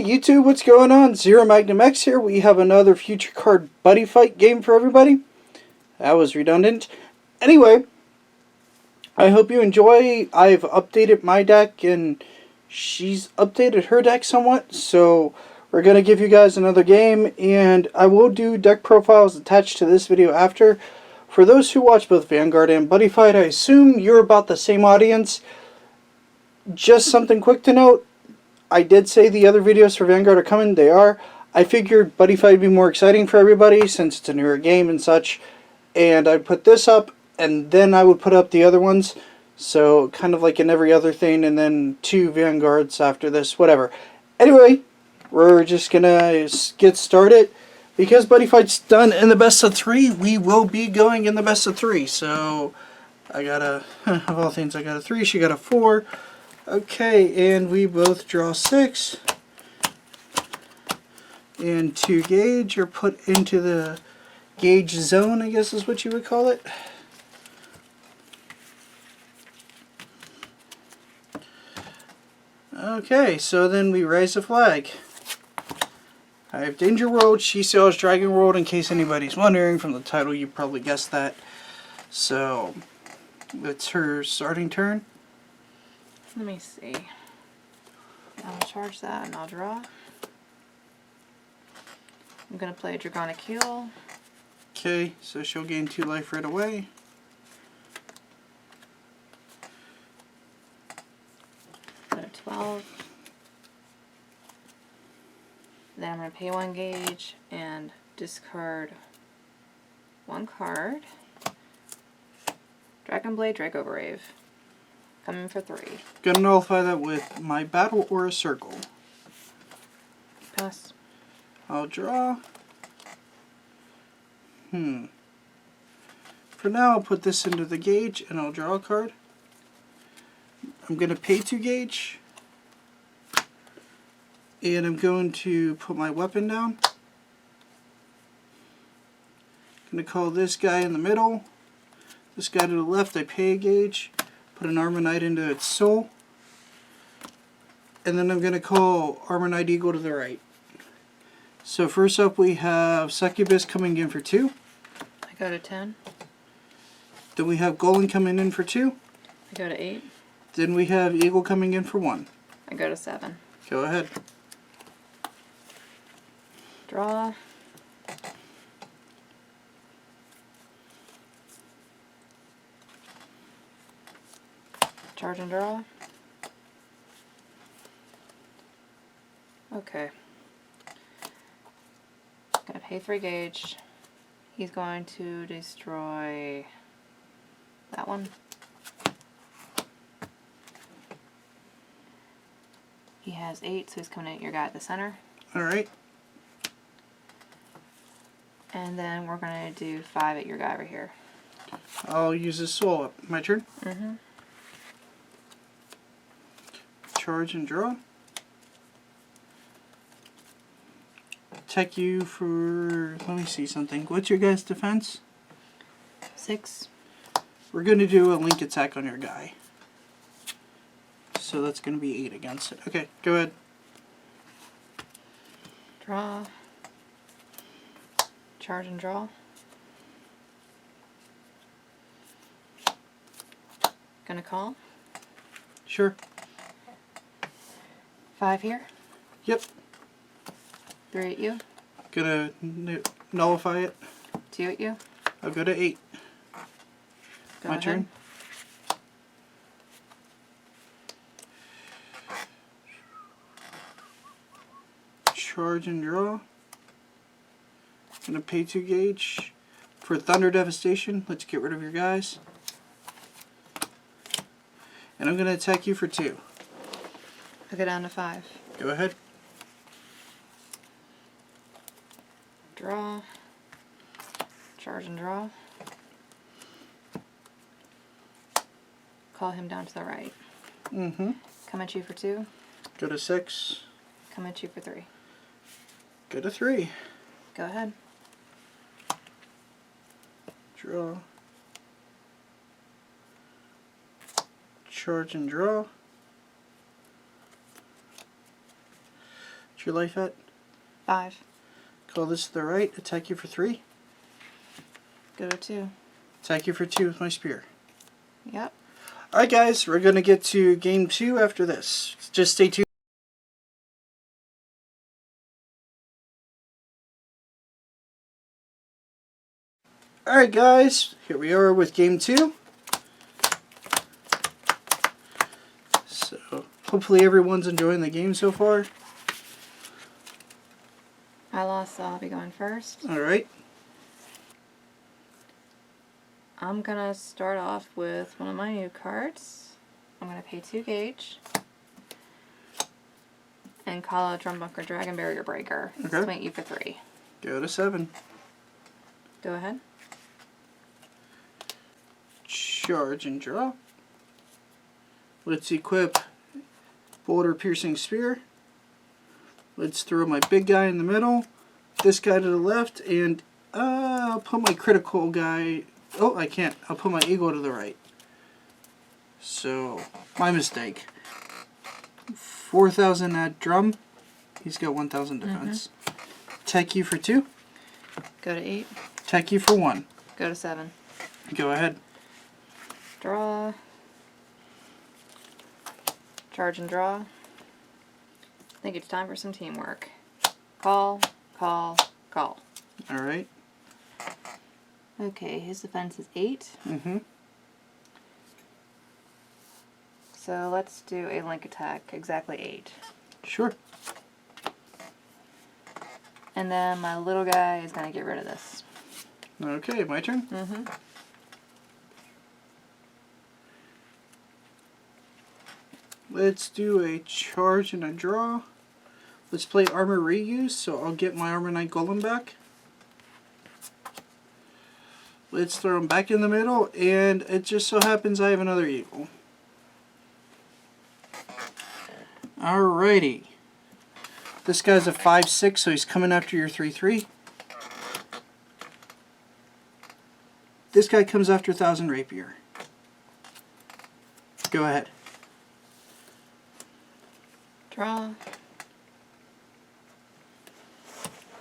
YouTube, what's going on? ZeroMagnumX here. We have another Future Card Buddy Fight game for everybody. That was redundant. Anyway, I hope you enjoy. I've updated my deck and she's updated her deck somewhat. So we're going to give you guys another game, and I will do deck profiles attached to this video after. For those who watch both Vanguard and Buddy Fight, I assume you're about the same audience. Just something quick to note. I did say the other videos for Vanguard are coming. They are. I figured Buddy Fight would be more exciting for everybody since it's a newer game and such. And I'd put this up, and then I would put up the other ones. So, kind of like in every other thing, and then 2 Vanguards after this, whatever. Anyway, we're just gonna get started. Because Buddy Fight's done in the best of 3, we will be going in the best of 3. So, I got a, of all things, I got a 3, she got a 4. Okay, and we both draw 6. And 2 gauge are put into the gauge zone, I guess is what you would call it. Okay, so then we raise the flag. I have Danger World, she sells Dragon World, in case anybody's wondering. From the title you probably guessed that. So, it's her starting turn. Let me see. I'll charge that and I'll draw. I'm going to play Dragonic Heal. Okay, so she'll gain 2 life right away. Put a 12. Then I'm going to pay 1 gauge and discard 1 card. Dragon Blade, Draco Brave. Coming for 3. Gonna nullify that with my Battle or a Circle. Pass. I'll draw. For now, I'll put this into the gauge and I'll draw a card. I'm gonna pay 2 gauge. And I'm going to put my weapon down. Gonna call this guy in the middle. This guy to the left, I pay a gauge. Put an Armor Knight into its soul. And then I'm going to call Armor Knight Eagle to the right. So first up we have Succubus coming in for 2. I go to 10. Then we have Golem coming in for 2. I go to 8. Then we have Eagle coming in for 1. I go to 7. Go ahead. Draw. Charge and draw. Okay. Gonna pay 3 gauge. He's going to destroy that one. He has 8, so he's coming at your guy at the center. Alright. And then we're gonna do 5 at your guy right here. I'll use this soul up. My turn? Mm-hmm. Charge and draw. Attack you for, let me see something. What's your guy's defense? 6. We're going to do a link attack on your guy. So that's going to be 8 against it. Okay, go ahead. Draw. Charge and draw. Gonna call. Sure. 5 here. Yep. 3 at you. Gonna nullify it. 2 at you. I'll go to 8. Go My ahead. turn. Charge and draw. Gonna pay 2 gauge. For Thunder Devastation, let's get rid of your guys. And I'm gonna attack you for 2. I'll go down to 5. Go ahead. Draw. Charge and draw. Call him down to the right. Mm-hmm. Come at you for 2. Go to 6. Come at you for 3. Go to 3. Go ahead. Draw. Charge and draw. What's your life at? 5. Call this to the right. Attack you for 3. Go to 2. Attack you for 2 with my spear. Yep. Alright guys, we're going to get to game 2 after this. Just stay tuned. Alright guys, here we are with game 2. So, hopefully everyone's enjoying the game so far. I lost, so I'll be going first. Alright. I'm gonna start off with one of my new cards. I'm gonna pay 2 gauge. And call a Drum Bunker Dragon Barrier Breaker. Okay. Swing you for 3. Go to 7. Go ahead. Charge and draw. Let's equip Boulder Piercing Spear. Let's throw my big guy in the middle, this guy to the left, and I'll put my critical guy... Oh, I can't. I'll put my eagle to the right. So, my mistake. 4,000 at drum. He's got 1,000 defense. Attack you for 2. Go to 8. Attack you for 1. Go to 7. Go ahead. Draw. Charge and draw. I think it's time for some teamwork. Call, call, call. Alright. Okay, his defense is 8. So let's do a link attack, exactly 8. Sure. And then my little guy is going to get rid of this. Okay, my turn. Let's do a charge and a draw. Let's play armor reuse, so I'll get my Armor Knight Golem back. Let's throw him back in the middle, and it just so happens I have another eagle. Alrighty. This guy's a 5/6, so he's coming after your 3/3. This guy comes after 1,000 Rapier. Go ahead. Draw.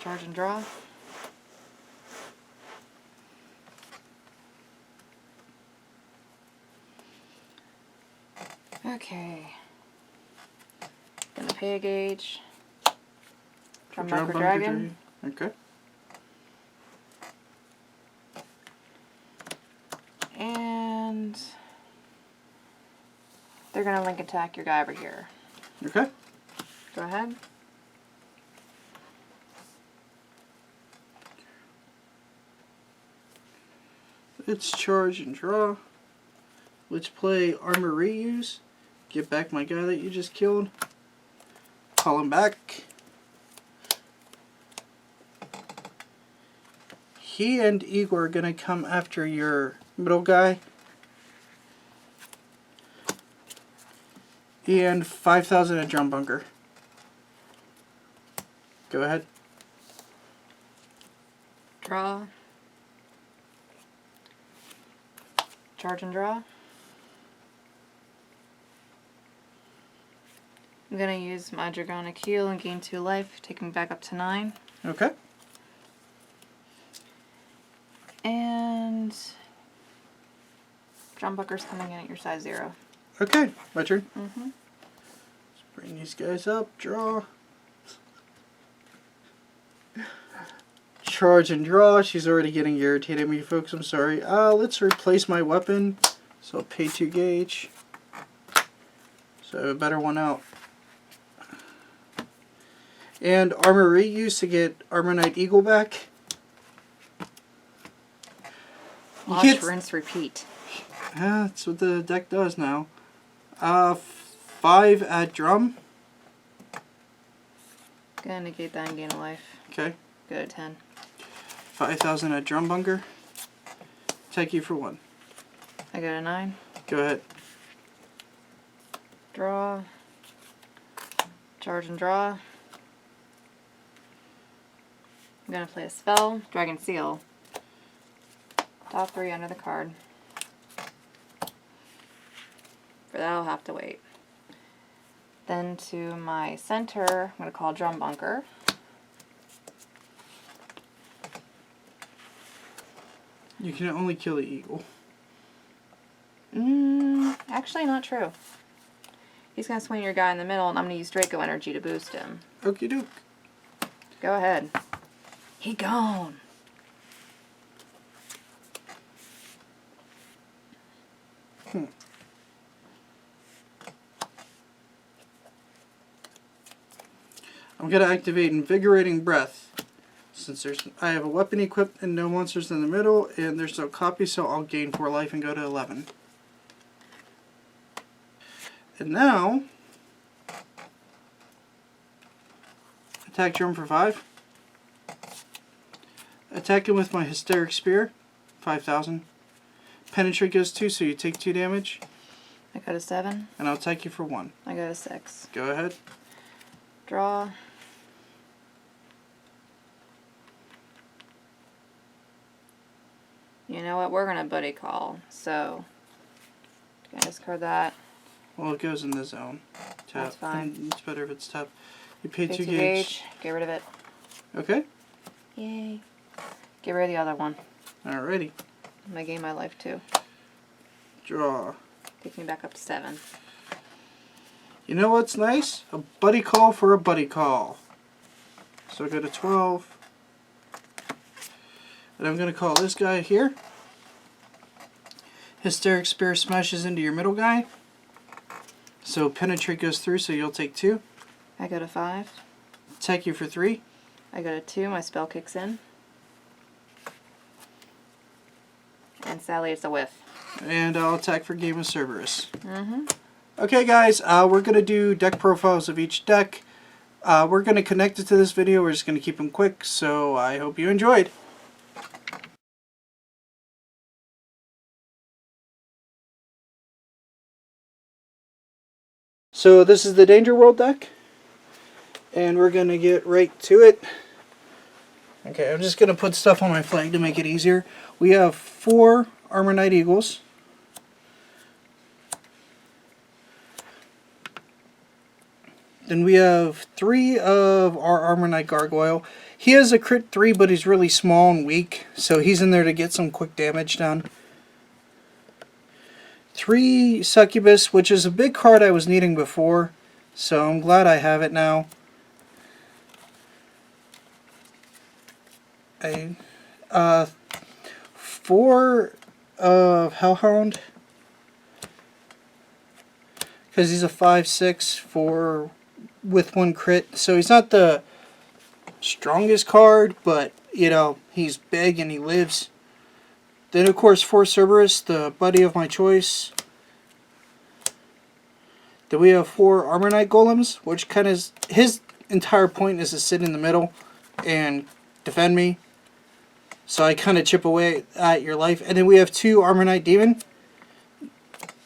Charge and draw. Okay. Gonna pay a gauge. Drum Bunker Dragon. Okay. And they're gonna link attack your guy over here. Okay. Go ahead. Let's charge and draw. Let's play armor reuse. Get back my guy that you just killed. Call him back. He and Igor are gonna come after your middle guy. And 5,000 at Drum Bunker. Go ahead. Draw. Charge and draw. I'm going to use my Dragonic Heal and gain 2 life, taking me back up to 9. Okay. And Drum Bunker's coming in at your size 0. Okay, my turn. Mm-hmm. Let's bring these guys up. Draw. Charge and draw. She's already getting irritated at me, folks. I'm sorry. Let's replace my weapon. So I'll pay 2 gauge. So I have a better one out. And armor reuse to get Armor Knight Eagle back. Wash, rinse, repeat. That's what the deck does now. 5 at drum. Gonna negate that and gain a life. Okay. Go to 10. 5,000 at Drum Bunker. Take you for 1. I go to 9. Go ahead. Draw. Charge and draw. I'm gonna play a spell, Dragon Seal. Top 3 under the card. For that I'll have to wait. Then to my center, I'm going to call Drum Bunker. You can only kill the eagle. Actually not true. He's going to swing your guy in the middle, and I'm going to use Draco energy to boost him. Okie doke. Go ahead. He gone. I'm going to activate Invigorating Breath. Since I have a weapon equipped and no monsters in the middle, and there's no copy, so I'll gain 4 life and go to 11. And now, attack Drum for 5. Attack him with my Hysteric Spear, 5,000. Penetrate goes 2, so you take 2 damage. I go to 7. And I'll attack you for 1. I go to 6. Go ahead. Draw. You know what? We're going to buddy call. So, can I discard that? Well, it goes in the zone. Tap. That's fine. And it's better if it's tapped. You pay 2 2 gauge. Get rid of it. Okay. Yay. Get rid of the other one. Alrighty. I'm going to gain my life too. Draw. Takes me back up to 7. You know what's nice? A buddy call for a buddy call. So I go to 12. And I'm going to call this guy here. Hysteric Spear smashes into your middle guy. So Penetrate goes through, so you'll take 2. I go to 5. Attack you for 3. I go to 2. My spell kicks in. And sadly, it's a whiff. And I'll attack for Game of Cerberus. Okay, guys, we're going to do deck profiles of each deck. We're going to connect it to this video. We're just going to keep them quick, so I hope you enjoyed. So this is the Danger World deck, and we're going to get right to it. Okay, I'm just going to put stuff on my flag to make it easier. We have 4 Armor Knight Eagles. Then we have 3 of our Armor Knight Gargoyle. He has a crit 3, but he's really small and weak, so he's in there to get some quick damage done. 3 Succubus, which is a big card I was needing before, so I'm glad I have it now. 4 of Hellhound, because he's a 5/6 with 1 crit, so he's not the strongest card, but you know, he's big and he lives. Then of course 4 Cerberus, the buddy of my choice. Then we have 4 Armor Knight Golems, which kind of his entire point is to sit in the middle and defend me. So I kind of chip away at your life. And then we have 2 Armor Knight Demon,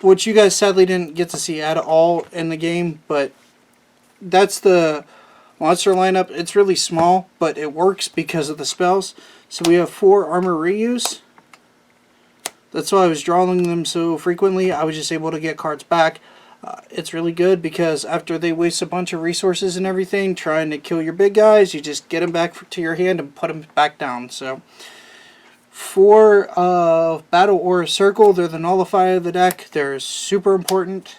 which you guys sadly didn't get to see at all in the game, but that's the monster lineup. It's really small, but it works because of the spells. So we have 4 Armor Reuse. That's why I was drawing them so frequently. I was just able to get cards back. It's really good because after they waste a bunch of resources and everything trying to kill your big guys, you just get them back to your hand and put them back down. So 4 of Battle Aura Circle. They're the nullifier of the deck. They're super important.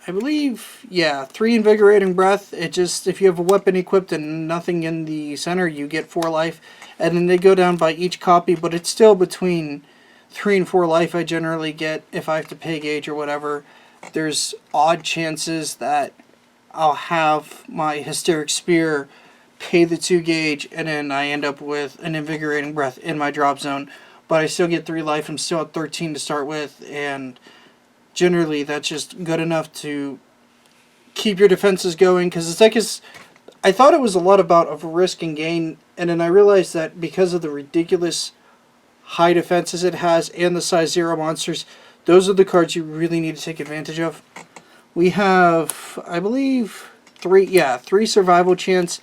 I believe, yeah, 3 Invigorating Breath. It just, if you have a weapon equipped and nothing in the center, you get 4 life. And then they go down by each copy, but it's still between 3 and 4 life I generally get if I have to pay gauge or whatever. There's odd chances that I'll have my Hysteric Spear pay the 2 gauge and then I end up with an Invigorating Breath in my drop zone. But I still get 3 life. I'm still at 13 to start with, and generally that's just good enough to keep your defenses going, because the deck is, I thought it was a lot of risk and gain, and then I realized that because of the ridiculous high defenses it has and the size 0 monsters, those are the cards you really need to take advantage of. We have, I believe, 3 Survival Chance,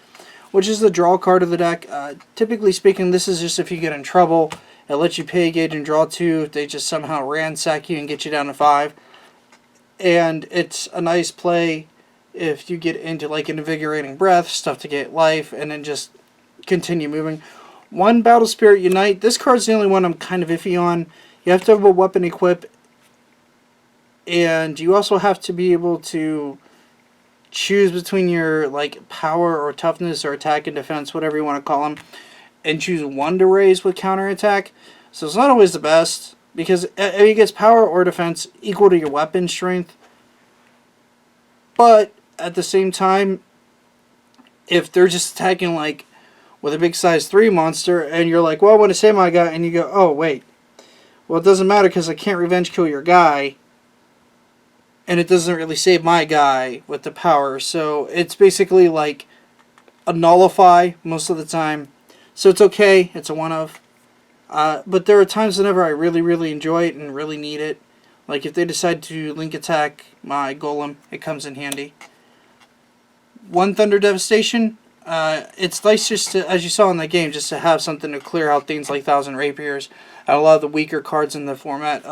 which is the draw card of the deck. Typically speaking, this is just if you get in trouble. It lets you pay a gauge and draw 2 if they just somehow ransack you and get you down to 5. and it's a nice play if you get into like Invigorating Breath, stuff to get life, and then just continue moving. 1 Battle Spirit Unite. This card's the only one I'm kind of iffy on. You have to have a weapon equip, and you also have to be able to choose between your like power or toughness or attack and defense, whatever you want to call them, and choose one to raise with counterattack. So it's not always the best, because it gets power or defense equal to your weapon strength. But at the same time, if they're just attacking like with a big size 3 monster, and you're like, well, I want to save my guy, and you go, oh wait, well, it doesn't matter because I can't revenge kill your guy, and it doesn't really save my guy with the power. So it's basically like a nullify most of the time. So it's okay. It's a one-of. But there are times whenever I really, really enjoy it and really need it. Like if they decide to link attack my golem, it comes in handy. 1 Thunder Devastation. It's nice just to, as you saw in the game, just to have something to clear out things like Thousand Rapiers and a lot of the weaker cards in the format.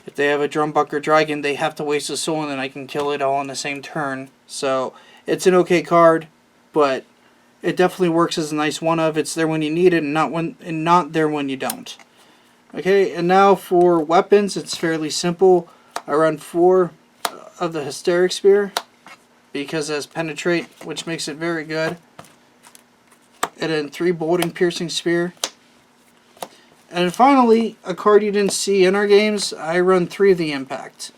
If they have a Drumbucker Dragon, they have to waste a soul, and then I can kill it all in the same turn. So it's an okay card, but it definitely works as a nice one-of. It's there when you need it, and not there when you don't. Okay, and now for weapons, it's fairly simple. I run 4 of the Hysteric Spear, because it has Penetrate, which makes it very good. And then 3 Bolting Piercing Spear. And then finally, a card you didn't see in our games, I run 3 of the Impact.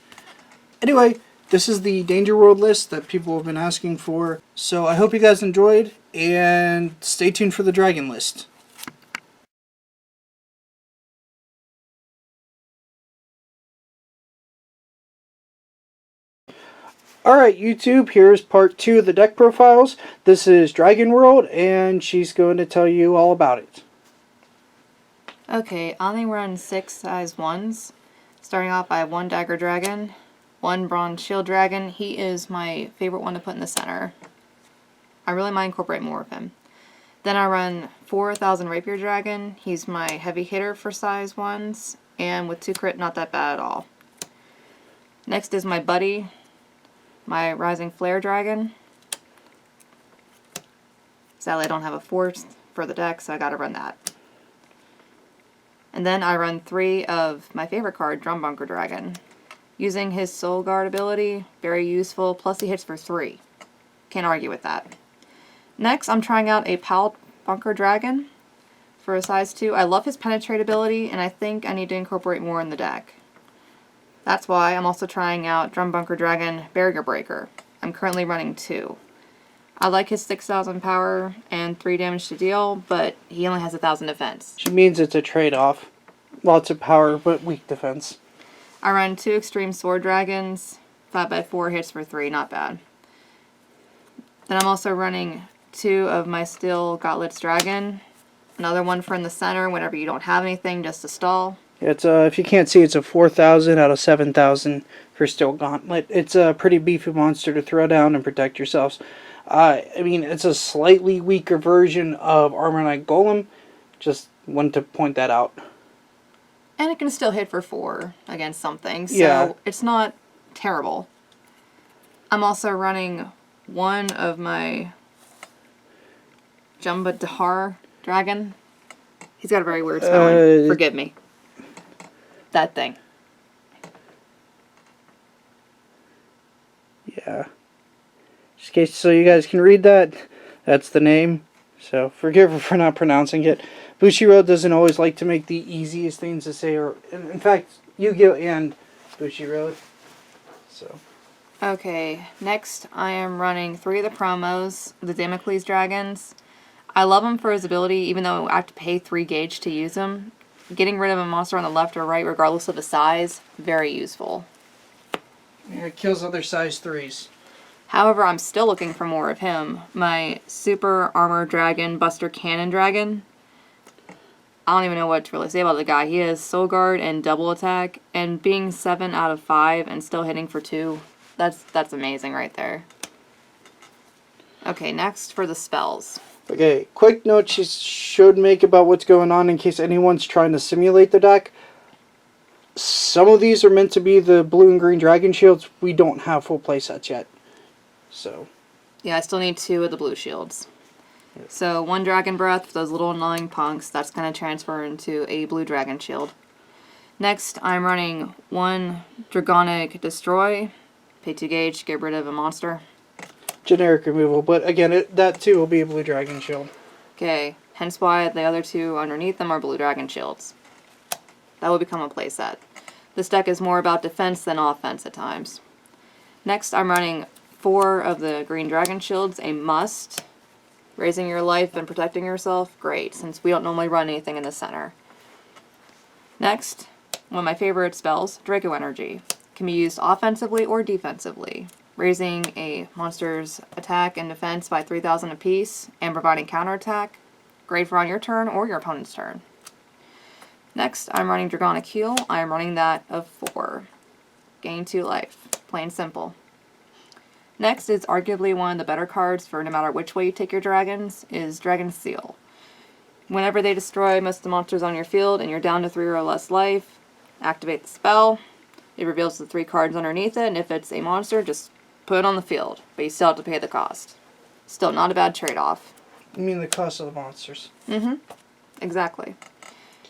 Anyway, this is the Danger World list that people have been asking for. So I hope you guys enjoyed, and stay tuned for the Dragon list. Alright YouTube, here's part 2 of the deck profiles. This is Dragon World, and she's going to tell you all about it. Okay, I only run 6 size 1s. Starting off, I have 1 Dagger Dragon, 1 Bronze Shield Dragon. He is my favorite one to put in the center. I really might incorporate more of him. Then I run 4 Thousand Rapier Dragon. He's my heavy hitter for size 1s, and with 2 crit, not that bad at all. Next is my buddy, my Rising Flare Dragon. Sadly, I don't have a 4th for the deck, so I gotta run that. And then I run 3 of my favorite card, Drumbunker Dragon. Using his Soul Guard ability, very useful, plus he hits for 3. Can't argue with that. Next, I'm trying out a Pal Bunker Dragon for a size 2. I love his Penetrate ability, and I think I need to incorporate more in the deck. That's why I'm also trying out Drumbunker Dragon Barrier Breaker. I'm currently running 2. I like his 6,000 power and 3 damage to deal, but he only has 1,000 defense. She means it's a trade-off. Lots of power, but weak defense. I run 2 Extreme Sword Dragons, 5x4 hits for 3, not bad. Then I'm also running 2 of my Steel Gauntlets Dragon. Another one for in the center whenever you don't have anything, just to stall. It's if you can't see, it's a 4,000 out of 7,000 for Steel Gauntlet. It's a pretty beefy monster to throw down and protect yourselves. I mean, it's a slightly weaker version of Armor Knight Golem. Just wanted to point that out. And it can still hit for 4 against something, so yeah, it's not terrible. I'm also running 1 of my Jumbadhar Dragon. He's got a very weird spelling. Forgive me. That thing. Yeah. Just in case, so you guys can read that, that's the name. So forgive her for not pronouncing it. Bushiroad doesn't always like to make the easiest things to say, or in fact, Yu-Gi-Oh! And Bushiroad. So. Okay, next I am running 3 of the promos, the Damocles Dragons. I love him for his ability, even though I have to pay 3 gauge to use him. Getting rid of a monster on the left or right, regardless of the size, very useful. Yeah, it kills other size 3s. However, I'm still looking for more of him. My Super Armor Dragon, Buster Cannon Dragon. I don't even know what to really say about the guy. He has Soul Guard and double attack, and being 7 out of 5 and still hitting for 2, that's amazing right there. Okay, next for the spells. Okay, quick note she should make about what's going on in case anyone's trying to simulate the deck. some of these are meant to be the blue and green dragon shields. We don't have full play sets yet. So. Yeah, I still need 2 of the blue shields. So 1 dragon breath for those little annoying punks. That's going to transfer into a blue dragon shield. Next, I'm running 1 dragonic destroy. Pay 2 gauge, get rid of a monster. Generic removal, but again, that too will be a blue dragon shield. Okay, hence why the other 2 underneath them are blue dragon shields. That will become a playset. This deck is more about defense than offense at times. Next, I'm running 4 of the green dragon shields, a must. Raising your life and protecting yourself, great, since we don't normally run anything in the center. Next, one of my favorite spells, Draco Energy. Can be used offensively or defensively, raising a monster's attack and defense by 3,000 apiece and providing counterattack. Great for on your turn or your opponent's turn. Next, I'm running Dragonic Heal. I'm running that of 4. Gain 2 life. Plain simple. Next is arguably one of the better cards for no matter which way you take your dragons, is Dragon Seal. Whenever they destroy most of the monsters on your field and you're down to 3 or less life, activate the spell. It reveals the 3 cards underneath it, and if it's a monster, just put it on the field. But you still have to pay the cost. Still not a bad trade-off. You mean the cost of the monsters? Mm-hmm. Exactly.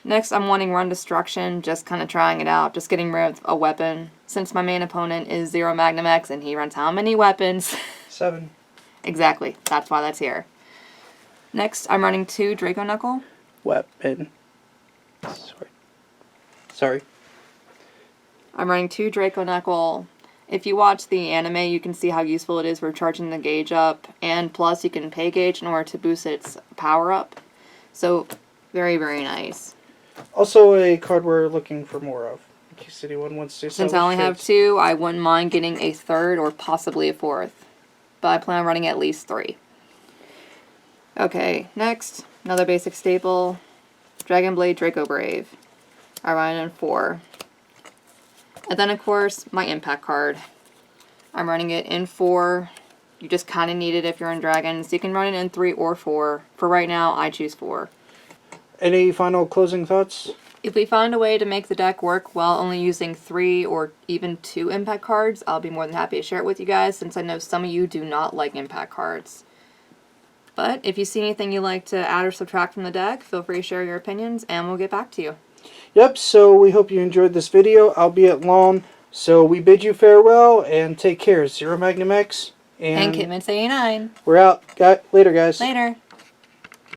Next, I'm wanting Run Destruction, just kind of trying it out, just getting rid of a weapon. Since my main opponent is ZeroMagnumX, and he runs how many weapons? 7. Exactly. That's why that's here. Next, I'm running 2 Draco Knuckle. Weapon. Sorry. I'm running 2 Draco Knuckle. If you watch the anime, you can see how useful it is for charging the gauge up, and plus you can pay gauge in order to boost its power up. So, very, very nice. Also a card we're looking for more of, in case anyone wants to. Since I only have 2, I wouldn't mind getting a 3rd or possibly a 4th. But I plan on running at least 3. Okay, next, another basic staple, Dragon Blade Draco Brave. I run it in 4. And then, of course, my impact card. I'm running it in 4. You just kind of need it if you're in Dragons. You can run it in 3 or 4. For right now, I choose 4. Any final closing thoughts? If we find a way to make the deck work while only using 3 or even 2 impact cards, I'll be more than happy to share it with you guys, since I know some of you do not like impact cards. But if you see anything you'd like to add or subtract from the deck, feel free to share your opinions, and we'll get back to you. Yep, so we hope you enjoyed this video, albeit long. So we bid you farewell, and take care. ZeroMagnumX. And Kitman89. We're out. Later, guys. Later.